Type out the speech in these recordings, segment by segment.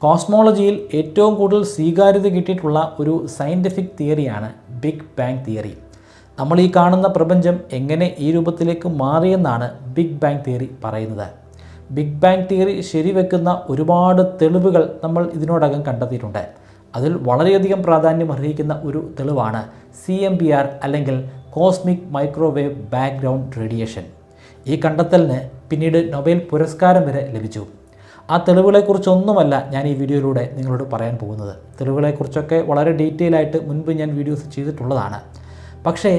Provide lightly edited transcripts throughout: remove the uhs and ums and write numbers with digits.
കോസ്മോളജിയിൽ ഏറ്റവും കൂടുതൽ സ്വീകാര്യത കിട്ടിയിട്ടുള്ള ഒരു സയൻറ്റിഫിക് തിയറിയാണ് ബിഗ് ബാങ് തിയറി. നമ്മൾ ഈ കാണുന്ന പ്രപഞ്ചം എങ്ങനെ ഈ രൂപത്തിലേക്ക് മാറിയെന്നാണ് ബിഗ് ബാങ് തിയറി പറയുന്നത്. ബിഗ് ബാങ് തിയറി ശരിവെക്കുന്ന ഒരുപാട് തെളിവുകൾ നമ്മൾ ഇതിനോടകം കണ്ടെത്തിയിട്ടുണ്ട്. അതിൽ വളരെയധികം പ്രാധാന്യം അർഹിക്കുന്ന ഒരു തെളിവാണ് CMBR അല്ലെങ്കിൽ കോസ്മിക് മൈക്രോവേവ് ബാക്ക്ഗ്രൗണ്ട് റേഡിയേഷൻ. ഈ കണ്ടെത്തലിന് പിന്നീട് നൊബേൽ പുരസ്കാരം വരെ ലഭിച്ചു. ആ തെളിവുകളെക്കുറിച്ചൊന്നുമല്ല ഞാൻ ഈ വീഡിയോയിലൂടെ നിങ്ങളോട് പറയാൻ പോകുന്നത്. തെളിവുകളെക്കുറിച്ചൊക്കെ വളരെ ഡീറ്റെയിൽ ആയിട്ട് മുൻപ് ഞാൻ വീഡിയോസ് ചെയ്തിട്ടുള്ളതാണ്. പക്ഷേ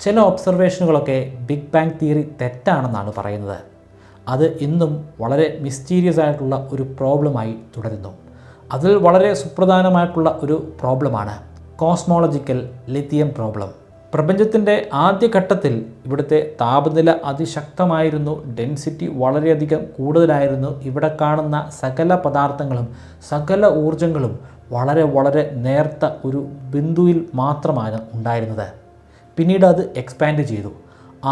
ചില ഒബ്സർവേഷനുകളൊക്കെ ബിഗ് ബാങ് തിയറി തെറ്റാണെന്നാണ് പറയുന്നത്. അത് ഇന്നും വളരെ മിസ്റ്റീരിയസ് ആയിട്ടുള്ള ഒരു പ്രോബ്ലമായി തുടരുന്നു. അതിൽ വളരെ സുപ്രധാനമായിട്ടുള്ള ഒരു പ്രോബ്ലമാണ് കോസ്മോളജിക്കൽ ലിത്തിയം പ്രോബ്ലം. പ്രപഞ്ചത്തിൻ്റെ ആദ്യഘട്ടത്തിൽ ഇവിടുത്തെ താപനില അതിശക്തമായിരുന്നു, ഡെൻസിറ്റി വളരെയധികം കൂടുതലായിരുന്നു. ഇവിടെ കാണുന്ന സകല പദാർത്ഥങ്ങളും സകല ഊർജങ്ങളും വളരെ നേർത്ത ഒരു ബിന്ദുവിൽ മാത്രമാണ് ഉണ്ടായിരുന്നത്. പിന്നീട് അത് എക്സ്പാൻഡ് ചെയ്തു.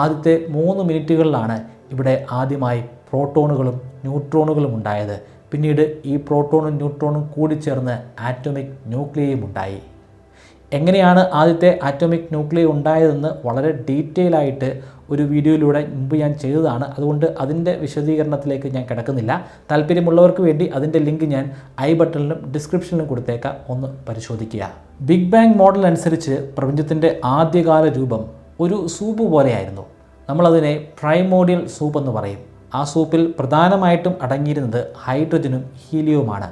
ആദ്യത്തെ 3 മിനിറ്റുകളിലാണ് ഇവിടെ ആദ്യമായി പ്രോട്ടോണുകളും ന്യൂട്രോണുകളും ഉണ്ടായത്. പിന്നീട് ഈ പ്രോട്ടോണും ന്യൂട്രോണും കൂടിച്ചേർന്ന് ആറ്റോമിക് ന്യൂക്ലിയയും ഉണ്ടായി. എങ്ങനെയാണ് ആദ്യത്തെ ആറ്റോമിക് ന്യൂക്ലിയ ഉണ്ടായതെന്ന് വളരെ ഡീറ്റെയിൽ ആയിട്ട് ഒരു വീഡിയോയിലൂടെ മുമ്പ് ഞാൻ ചെയ്തതാണ്. അതുകൊണ്ട് അതിൻ്റെ വിശദീകരണത്തിലേക്ക് ഞാൻ കിടക്കുന്നില്ല. താല്പര്യമുള്ളവർക്ക് വേണ്ടി അതിൻ്റെ ലിങ്ക് ഞാൻ ഐ ബട്ടണിലും ഡിസ്ക്രിപ്ഷനിലും കൊടുത്തേക്കാം, ഒന്ന് പരിശോധിക്കുക. ബിഗ് ബാങ് മോഡൽ അനുസരിച്ച് പ്രപഞ്ചത്തിൻ്റെ ആദ്യകാല രൂപം ഒരു സൂപ്പ് പോലെയായിരുന്നു. നമ്മളതിനെ പ്രൈമോഡിയൽ സൂപ്പ് എന്ന് പറയും. ആ സൂപ്പിൽ പ്രധാനമായിട്ടും അടങ്ങിയിരുന്നത് ഹൈഡ്രജനും ഹീലിയവുമാണ്.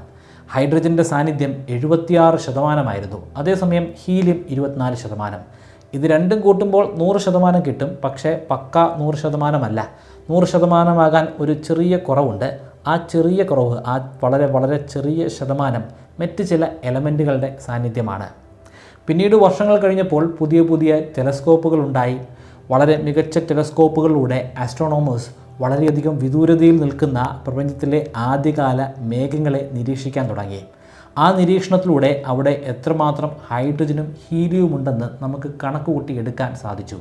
ഹൈഡ്രജൻ്റെ സാന്നിധ്യം 76%, അതേസമയം ഹീലിയം 24%. ഇത് രണ്ടും കൂട്ടുമ്പോൾ 100% കിട്ടും. പക്ഷേ പക്ക 100% 100% ഒരു ചെറിയ കുറവുണ്ട്. ആ ചെറിയ കുറവ്, ആ വളരെ ചെറിയ ശതമാനം മറ്റ് ചില എലമെൻറ്റുകളുടെ സാന്നിധ്യമാണ്. പിന്നീട് വർഷങ്ങൾ കഴിഞ്ഞപ്പോൾ പുതിയ ടെലസ്കോപ്പുകൾ ഉണ്ടായി. വളരെ മികച്ച ടെലസ്കോപ്പുകളിലൂടെ ആസ്ട്രോണോമേഴ്സ് വളരെയധികം വിദൂരതയിൽ നിൽക്കുന്ന പ്രപഞ്ചത്തിലെ ആദ്യകാല മേഘങ്ങളെ നിരീക്ഷിക്കാൻ തുടങ്ങി. ആ നിരീക്ഷണത്തിലൂടെ അവിടെ എത്രമാത്രം ഹൈഡ്രജനും ഹീലിയവും ഉണ്ടെന്ന് നമുക്ക് കണക്കുകൂട്ടി എടുക്കാൻ സാധിച്ചു.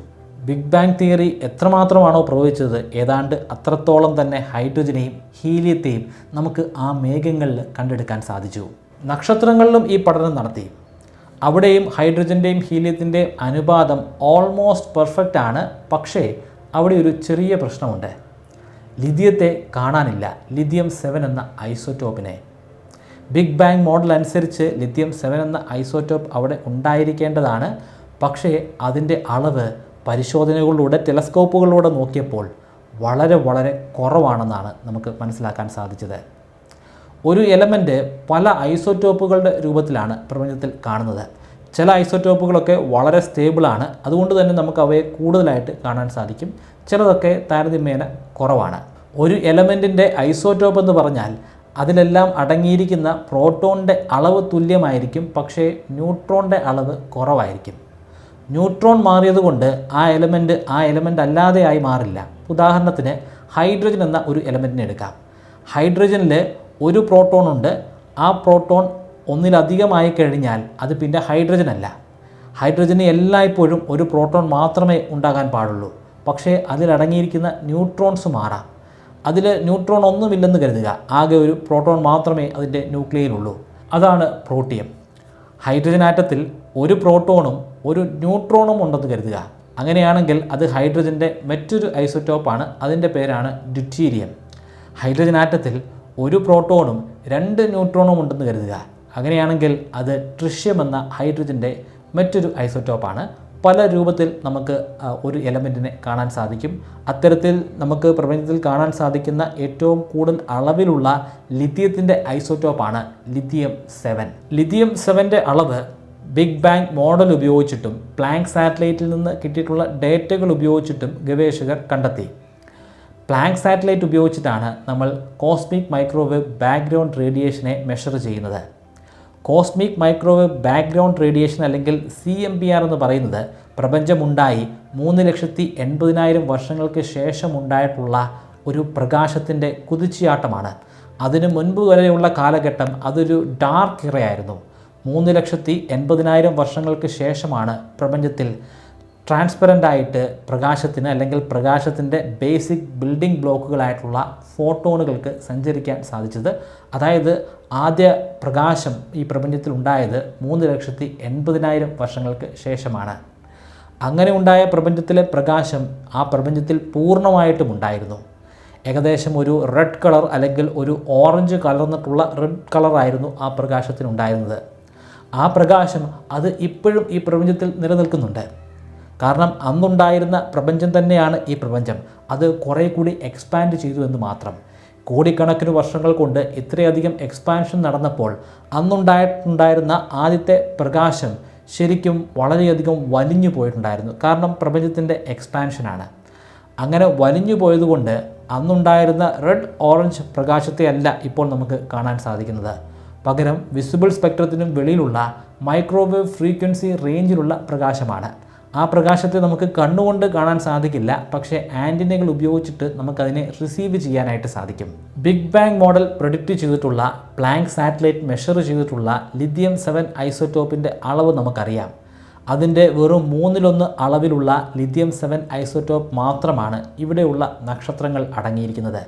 ബിഗ് ബാങ് തിയറി എത്രമാത്രമാണോ പ്രവചിച്ചത്, ഏതാണ്ട് അത്രത്തോളം തന്നെ ഹൈഡ്രജനെയും ഹീലിയത്തെയും നമുക്ക് ആ മേഘങ്ങളിൽ കണ്ടെടുക്കാൻ സാധിച്ചു. നക്ഷത്രങ്ങളിലും ഈ പഠനം നടത്തി. അവിടെയും ഹൈഡ്രജൻ്റെയും ഹീലിയത്തിൻ്റെയും അനുപാതം ഓൾമോസ്റ്റ് പെർഫെക്റ്റ് ആണ്. പക്ഷേ അവിടെ ഒരു ചെറിയ പ്രശ്നമുണ്ട്. ലിഥിയത്തെ കാണാനില്ല, ലിഥിയം 7 എന്ന ഐസോറ്റോപ്പിനെ. ബിഗ് ബാങ് മോഡൽ അനുസരിച്ച് ലിഥിയം 7 എന്ന ഐസോറ്റോപ്പ് അവിടെ ഉണ്ടായിരിക്കേണ്ടതാണ്. പക്ഷേ അതിൻ്റെ അളവ് പരിശോധനകളിലൂടെ ടെലസ്കോപ്പുകളിലൂടെ നോക്കിയപ്പോൾ വളരെ കുറവാണെന്നാണ് നമുക്ക് മനസ്സിലാക്കാൻ സാധിച്ചത്. ഒരു എലമെൻറ്റ് പല ഐസോറ്റോപ്പുകളുടെ രൂപത്തിലാണ് പ്രപഞ്ചത്തിൽ കാണുന്നത്. ചില ഐസോറ്റോപ്പുകളൊക്കെ വളരെ സ്റ്റേബിളാണ്, അതുകൊണ്ട് തന്നെ നമുക്ക് അവയെ കൂടുതലായിട്ട് കാണാൻ സാധിക്കും. ചിലതൊക്കെ താരതമ്യേന കുറവാണ്. ഒരു എലമെൻറ്റിൻ്റെ ഐസോറ്റോപ്പ് എന്ന് പറഞ്ഞാൽ അതിലെല്ലാം അടങ്ങിയിരിക്കുന്ന പ്രോട്ടോണിൻ്റെ അളവ് തുല്യമായിരിക്കും, പക്ഷേ ന്യൂട്രോണിൻ്റെ അളവ് കുറവായിരിക്കും. ന്യൂട്രോൺ മാറിയതുകൊണ്ട് ആ എലമെൻ്റ് അല്ലാതെയായി മാറില്ല. ഉദാഹരണത്തിന് ഹൈഡ്രജൻ എന്ന ഒരു എലമെൻറ്റിനെ എടുക്കാം. ഹൈഡ്രജനിൽ ഒരു പ്രോട്ടോൺ ഉണ്ട്. ആ പ്രോട്ടോൺ ഒന്നിലധികമായി കഴിഞ്ഞാൽ അത് പിന്നെ ഹൈഡ്രജൻ അല്ല. ഹൈഡ്രജന് എല്ലായ്പ്പോഴും ഒരു പ്രോട്ടോൺ മാത്രമേ ഉണ്ടാകാൻ പാടുള്ളൂ. പക്ഷേ അതിലടങ്ങിയിരിക്കുന്ന ന്യൂട്രോൺസ് മാറാം. അതിൽ ന്യൂട്രോൺ ഒന്നുമില്ലെന്ന് കരുതുക, ആകെ ഒരു പ്രോട്ടോൺ മാത്രമേ അതിൻ്റെ ന്യൂക്ലിയയിലുള്ളൂ. അതാണ് പ്രോട്ടിയം. ഹൈഡ്രജൻ ആറ്റത്തിൽ ഒരു പ്രോട്ടോണും ഒരു ന്യൂട്രോണും ഉണ്ടെന്ന് കരുതുക. അങ്ങനെയാണെങ്കിൽ അത് ഹൈഡ്രജൻ്റെ മറ്റൊരു ഐസോറ്റോപ്പാണ്. അതിൻ്റെ പേരാണ് ഡ്യൂറ്റീരിയം. ഹൈഡ്രജൻ ആറ്റത്തിൽ ഒരു പ്രോട്ടോണും 2 ന്യൂട്രോണും ഉണ്ടെന്ന് കരുതുക. അങ്ങനെയാണെങ്കിൽ അത് ട്രിഷ്യം എന്ന ഹൈഡ്രജൻ്റെ മറ്റൊരു ഐസോറ്റോപ്പാണ്. പല രൂപത്തിൽ നമുക്ക് ഒരു എലമെൻറ്റിനെ കാണാൻ സാധിക്കും. അത്തരത്തിൽ നമുക്ക് പ്രപഞ്ചത്തിൽ കാണാൻ സാധിക്കുന്ന ഏറ്റവും കൂടുതൽ അളവിലുള്ള ലിഥിയത്തിൻ്റെ ഐസോറ്റോപ്പാണ് ലിഥിയം 7. ലിഥിയം 7ൻ്റെ അളവ് ബിഗ് ബാങ് മോഡൽ ഉപയോഗിച്ചിട്ടും പ്ലാങ്ക് സാറ്റലൈറ്റിൽ നിന്ന് കിട്ടിയിട്ടുള്ള ഡേറ്റകൾ ഉപയോഗിച്ചിട്ടും ഗവേഷകർ കണ്ടെത്തി. പ്ലാങ്ക് സാറ്റലൈറ്റ് ഉപയോഗിച്ചിട്ടാണ് നമ്മൾ കോസ്മിക് മൈക്രോവേവ് ബാക്ക്ഗ്രൗണ്ട് റേഡിയേഷനെ മെഷർ ചെയ്യുന്നത്. കോസ്മിക് മൈക്രോവേവ് ബാക്ക്ഗ്രൗണ്ട് റേഡിയേഷൻ അല്ലെങ്കിൽ CMBR എന്ന് പറയുന്നത് പ്രപഞ്ചമുണ്ടായി 3,80,000 വർഷങ്ങൾക്ക് ശേഷം ഉണ്ടായിട്ടുള്ള ഒരു പ്രകാശത്തിൻ്റെ കുതിച്ചുചാട്ടമാണ്. അതിനു മുൻപ് വരെയുള്ള കാലഘട്ടം അതൊരു ഡാർക്ക് ഇറയായിരുന്നു. 3,80,000 വർഷങ്ങൾക്ക് ശേഷമാണ് പ്രപഞ്ചത്തിൽ ട്രാൻസ്പെറൻ്റ് ആയിട്ട് പ്രകാശത്തിന് അല്ലെങ്കിൽ പ്രകാശത്തിൻ്റെ ബേസിക് ബിൽഡിംഗ് ബ്ലോക്കുകളായിട്ടുള്ള ഫോട്ടോണുകൾക്ക് സഞ്ചരിക്കാൻ സാധിച്ചത്. അതായത് ആദ്യ പ്രകാശം ഈ പ്രപഞ്ചത്തിൽ ഉണ്ടായത് 3,80,000 വർഷങ്ങൾക്ക് ശേഷമാണ്. അങ്ങനെ ഉണ്ടായ പ്രപഞ്ചത്തിലെ പ്രകാശം ആ പ്രപഞ്ചത്തിൽ പൂർണ്ണമായിട്ടും ഉണ്ടായിരുന്നു. ഏകദേശം ഒരു റെഡ് കളർ അല്ലെങ്കിൽ ഒരു ഓറഞ്ച് കലർന്നിട്ടുള്ള റെഡ് കളറായിരുന്നു ആ പ്രകാശത്തിനുണ്ടായിരുന്നത്. ആ പ്രകാശം അത് ഇപ്പോഴും ഈ പ്രപഞ്ചത്തിൽ നിലനിൽക്കുന്നുണ്ട്. കാരണം അന്നുണ്ടായിരുന്ന പ്രപഞ്ചം തന്നെയാണ് ഈ പ്രപഞ്ചം. അത് കുറേ കൂടി എക്സ്പാൻഡ് ചെയ്തു എന്ന് മാത്രം. കോടിക്കണക്കിന് വർഷങ്ങൾ കൊണ്ട് ഇത്രയധികം എക്സ്പാൻഷൻ നടന്നപ്പോൾ അന്നുണ്ടായിട്ടുണ്ടായിരുന്ന ആദ്യത്തെ പ്രകാശം ശരിക്കും വളരെയധികം വലിഞ്ഞു പോയിട്ടുണ്ടായിരുന്നു. കാരണം പ്രപഞ്ചത്തിൻ്റെ എക്സ്പാൻഷനാണ്. അങ്ങനെ വലിഞ്ഞു പോയതുകൊണ്ട് അന്നുണ്ടായിരുന്ന റെഡ് ഓറഞ്ച് പ്രകാശത്തെ അല്ല ഇപ്പോൾ നമുക്ക് കാണാൻ സാധിക്കുന്നത്. പകരം വിസിബിൾ സ്പെക്ട്രത്തിനും വെളിയിലുള്ള മൈക്രോവേവ് ഫ്രീക്വൻസി റേഞ്ചിലുള്ള പ്രകാശമാണ്. ആ പ്രകാശത്തെ നമുക്ക് കണ്ണുകൊണ്ട് കാണാൻ സാധിക്കില്ല, പക്ഷേ ആൻറ്റിനകൾ ഉപയോഗിച്ചിട്ട് നമുക്കതിനെ റിസീവ് ചെയ്യാനായിട്ട് സാധിക്കും. ബിഗ് ബാങ് മോഡൽ പ്രെഡിക്റ്റ് ചെയ്തിട്ടുള്ള പ്ലാങ്ക് സാറ്റലൈറ്റ് മെഷർ ചെയ്തിട്ടുള്ള ലിഥിയം 7 ഐസോട്ടോപ്പിൻ്റെ അളവ് നമുക്കറിയാം. അതിൻ്റെ വെറും 1/3 അളവിലുള്ള ലിഥിയം 7 ഐസോട്ടോപ്പ് മാത്രമാണ് ഇവിടെയുള്ള നക്ഷത്രങ്ങൾ അടങ്ങിയിരിക്കുന്നത്.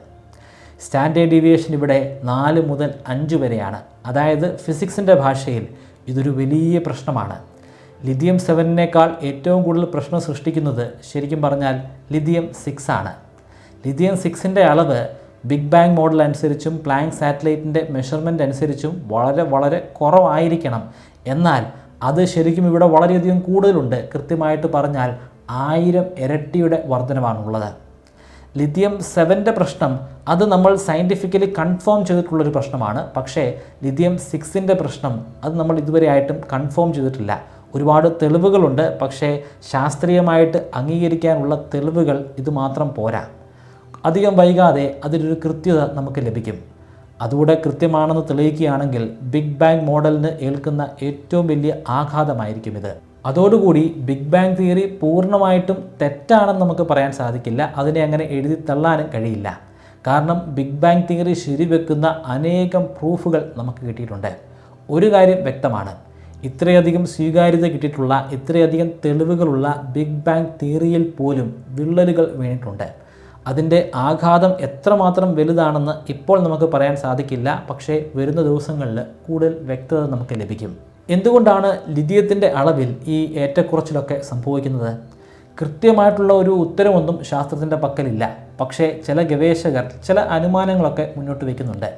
സ്റ്റാൻഡേർഡ് ഡീവിയേഷൻ ഇവിടെ 4 മുതൽ 5 വരെയാണ്. അതായത് ഫിസിക്സിൻ്റെ ഭാഷയിൽ ഇതൊരു വലിയ പ്രശ്നമാണ്. ലിഥിയം 7നേക്കാൾ ഏറ്റവും കൂടുതൽ പ്രശ്നം സൃഷ്ടിക്കുന്നത് ശരിക്കും പറഞ്ഞാൽ ലിഥിയം 6 ആണ്. ലിഥിയം 6ൻ്റെ അളവ് ബിഗ് ബാങ് മോഡൽ അനുസരിച്ചും പ്ലാങ്ക് സാറ്റലൈറ്റിൻ്റെ മെഷർമെൻ്റ് അനുസരിച്ചും വളരെ കുറവായിരിക്കണം. എന്നാൽ അത് ശരിക്കും ഇവിടെ വളരെയധികം കൂടുതലുണ്ട്. കൃത്യമായിട്ട് പറഞ്ഞാൽ 1000 ഇരട്ടിയുടെ വർധനവാണുള്ളത്. ലിഥിയം 7ൻ്റെ പ്രശ്നം അത് നമ്മൾ സയൻറ്റിഫിക്കലി കൺഫേം ചെയ്തിട്ടുള്ളൊരു പ്രശ്നമാണ്. പക്ഷേ ലിഥിയം 6ൻ്റെ പ്രശ്നം അത് നമ്മൾ ഇതുവരെയായിട്ടും കൺഫേം ചെയ്തിട്ടില്ല. ഒരുപാട് തെളിവുകളുണ്ട്, പക്ഷേ ശാസ്ത്രീയമായിട്ട് അംഗീകരിക്കാനുള്ള തെളിവുകൾ ഇത് മാത്രം പോരാ. അധികം വൈകാതെ അതിലൊരു കൃത്യത നമുക്ക് ലഭിക്കും. അതുകൂടെ കൃത്യമാണെന്ന് തെളിയിക്കുകയാണെങ്കിൽ ബിഗ് ബാങ് മോഡലിന് ഏൽക്കുന്ന ഏറ്റവും വലിയ ആഘാതമായിരിക്കും ഇത്. അതോടുകൂടി ബിഗ് ബാങ് തിയറി പൂർണ്ണമായിട്ടും തെറ്റാണെന്ന് നമുക്ക് പറയാൻ സാധിക്കില്ല. അതിനെ അങ്ങനെ എഴുതി തള്ളാനും കഴിയില്ല. കാരണം ബിഗ് ബാങ് തിയറി ശരിവെക്കുന്ന അനേകം പ്രൂഫുകൾ നമുക്ക് കിട്ടിയിട്ടുണ്ട്. ഒരു കാര്യം വ്യക്തമാണ്, ഇത്രയധികം സ്വീകാര്യത കിട്ടിയിട്ടുള്ള ഇത്രയധികം തെളിവുകളുള്ള ബിഗ് ബാങ് തിയറിയിൽ പോലും വിള്ളലുകൾ വീണിട്ടുണ്ട്. അതിൻ്റെ ആഘാതം എത്രമാത്രം വലുതാണെന്ന് ഇപ്പോൾ നമുക്ക് പറയാൻ സാധിക്കില്ല. പക്ഷേ വരുന്ന ദിവസങ്ങളിൽ കൂടുതൽ വ്യക്തത നമുക്ക് ലഭിക്കും. എന്തുകൊണ്ടാണ് ലിഥിയത്തിൻ്റെ അളവിൽ ഈ ഏറ്റക്കുറച്ചിലൊക്കെ സംഭവിക്കുന്നത്? കൃത്യമായിട്ടുള്ള ഒരു ഉത്തരമൊന്നും ശാസ്ത്രത്തിൻ്റെ പക്കലില്ല. പക്ഷേ ചില ഗവേഷകർ ചില അനുമാനങ്ങളൊക്കെ മുന്നോട്ട് വയ്ക്കുന്നുണ്ട്.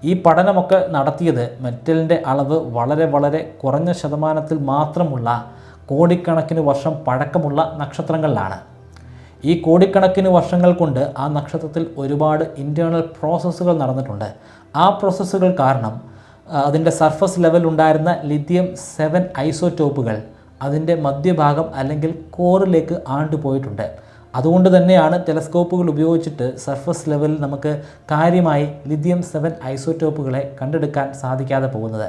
ഈ പഠനമൊക്കെ നടത്തിയത് മെറ്റലിൻ്റെ അളവ് വളരെ കുറഞ്ഞ ശതമാനത്തിൽ മാത്രമുള്ള കോടിക്കണക്കിന് വർഷം പഴക്കമുള്ള നക്ഷത്രങ്ങളിലാണ്. ഈ കോടിക്കണക്കിന് വർഷങ്ങൾ കൊണ്ട് ആ നക്ഷത്രത്തിൽ ഒരുപാട് ഇൻറ്റേർണൽ പ്രോസസ്സുകൾ നടന്നിട്ടുണ്ട്. ആ പ്രോസസ്സുകൾ കാരണം അതിൻ്റെ സർഫസ് ലെവൽ ഉണ്ടായിരുന്ന ലിഥിയം 7 ഐസോട്ടോപ്പുകൾ അതിൻ്റെ മധ്യഭാഗം അല്ലെങ്കിൽ കോറിലേക്ക് ആണ്ടുപോയിട്ടുണ്ട്. അതുകൊണ്ട് തന്നെയാണ് ടെലസ്കോപ്പുകൾ ഉപയോഗിച്ചിട്ട് സർഫസ് ലെവലിൽ നമുക്ക് കാര്യമായി ലിഥിയം 7 ഐസോട്ടോപ്പുകളെ കണ്ടെടുക്കാൻ സാധിക്കാതെ പോകുന്നത്.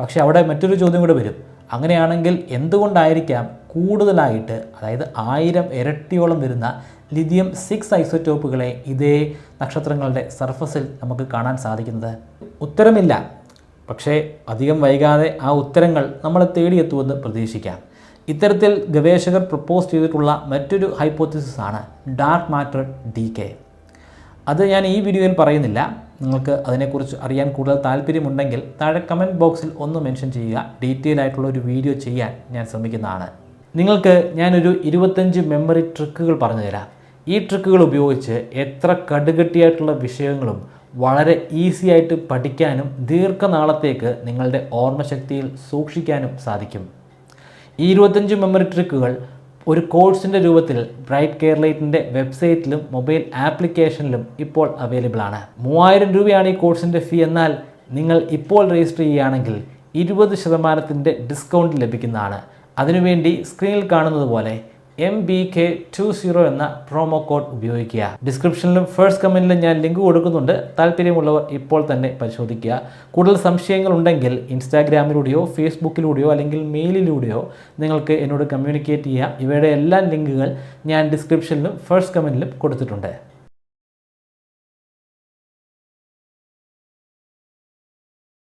പക്ഷേ അവിടെ മറ്റൊരു ചോദ്യം കൂടെ വരും. അങ്ങനെയാണെങ്കിൽ എന്തുകൊണ്ടായിരിക്കാം കൂടുതലായിട്ട്, അതായത് 1000 ഇരട്ടിയോളം വരുന്ന ലിഥിയം 6 ഐസോട്ടോപ്പുകളെ ഇതേ നക്ഷത്രങ്ങളുടെ സർഫസിൽ നമുക്ക് കാണാൻ സാധിക്കുന്നത്? ഉത്തരമില്ല. പക്ഷേ അധികം വൈകാതെ ആ ഉത്തരങ്ങൾ നമ്മളെ തേടിയെത്തുമെന്ന് പ്രതീക്ഷിക്കാം. ഇത്തരത്തിൽ ഗവേഷകർ പ്രപ്പോസ് ചെയ്തിട്ടുള്ള മറ്റൊരു ഹൈപ്പോത്തിസിസ് ആണ് ഡാർക്ക് മാറ്റർ ഡീകേ. അത് ഞാൻ ഈ വീഡിയോയിൽ പറയുന്നില്ല. നിങ്ങൾക്ക് അതിനെക്കുറിച്ച് അറിയാൻ കൂടുതൽ താല്പര്യമുണ്ടെങ്കിൽ താഴെ കമൻറ്റ് ബോക്സിൽ ഒന്ന് മെൻഷൻ ചെയ്യുക. ഡീറ്റെയിൽ ആയിട്ടുള്ള ഒരു വീഡിയോ ചെയ്യാൻ ഞാൻ ശ്രമിക്കുന്നതാണ്. നിങ്ങൾക്ക് ഞാനൊരു 25 മെമ്മറി ട്രിക്കുകൾ പറഞ്ഞു തരാം. ഈ ട്രിക്കുകൾ ഉപയോഗിച്ച് എത്ര കടുകട്ടിയായിട്ടുള്ള വിഷയങ്ങളും വളരെ ഈസി ആയിട്ട് പഠിക്കാനും ദീർഘനാളത്തേക്ക് നിങ്ങളുടെ ഓർമ്മശക്തിയിൽ സൂക്ഷിക്കാനും സാധിക്കും. ഈ 25 മെമ്മറി ട്രിക്കുകൾ ഒരു കോഴ്സിൻ്റെ രൂപത്തിൽ ബ്രൈറ്റ് കെയർലൈറ്റിൻ്റെ വെബ്സൈറ്റിലും മൊബൈൽ ആപ്ലിക്കേഷനിലും ഇപ്പോൾ അവൈലബിൾ ആണ്. 3000 രൂപയാണ് ഈ കോഴ്സിൻ്റെ ഫീ. എന്നാൽ നിങ്ങൾ ഇപ്പോൾ രജിസ്റ്റർ ചെയ്യുകയാണെങ്കിൽ 20% ഡിസ്കൗണ്ട് ലഭിക്കുന്നതാണ്. അതിനുവേണ്ടി സ്ക്രീനിൽ കാണുന്നത് പോലെ MBK20 എന്ന പ്രൊമോ കോഡ് ഉപയോഗിക്കുക. ഡിസ്ക്രിപ്ഷനിലും ഫസ്റ്റ് കമൻറ്റിലും ഞാൻ ലിങ്ക് കൊടുക്കുന്നുണ്ട്. താല്പര്യമുള്ളവർ ഇപ്പോൾ തന്നെ പരിശോധിക്കുക. കൂടുതൽ സംശയങ്ങളുണ്ടെങ്കിൽ ഇൻസ്റ്റാഗ്രാമിലൂടെയോ ഫേസ്ബുക്കിലൂടെയോ അല്ലെങ്കിൽ മെയിലിലൂടെയോ നിങ്ങൾക്ക് എന്നോട് കമ്മ്യൂണിക്കേറ്റ് ചെയ്യാം. ഇവയുടെ എല്ലാ ലിങ്കുകൾ ഞാൻ ഡിസ്ക്രിപ്ഷനിലും ഫസ്റ്റ് കമൻറ്റിലും കൊടുത്തിട്ടുണ്ട്.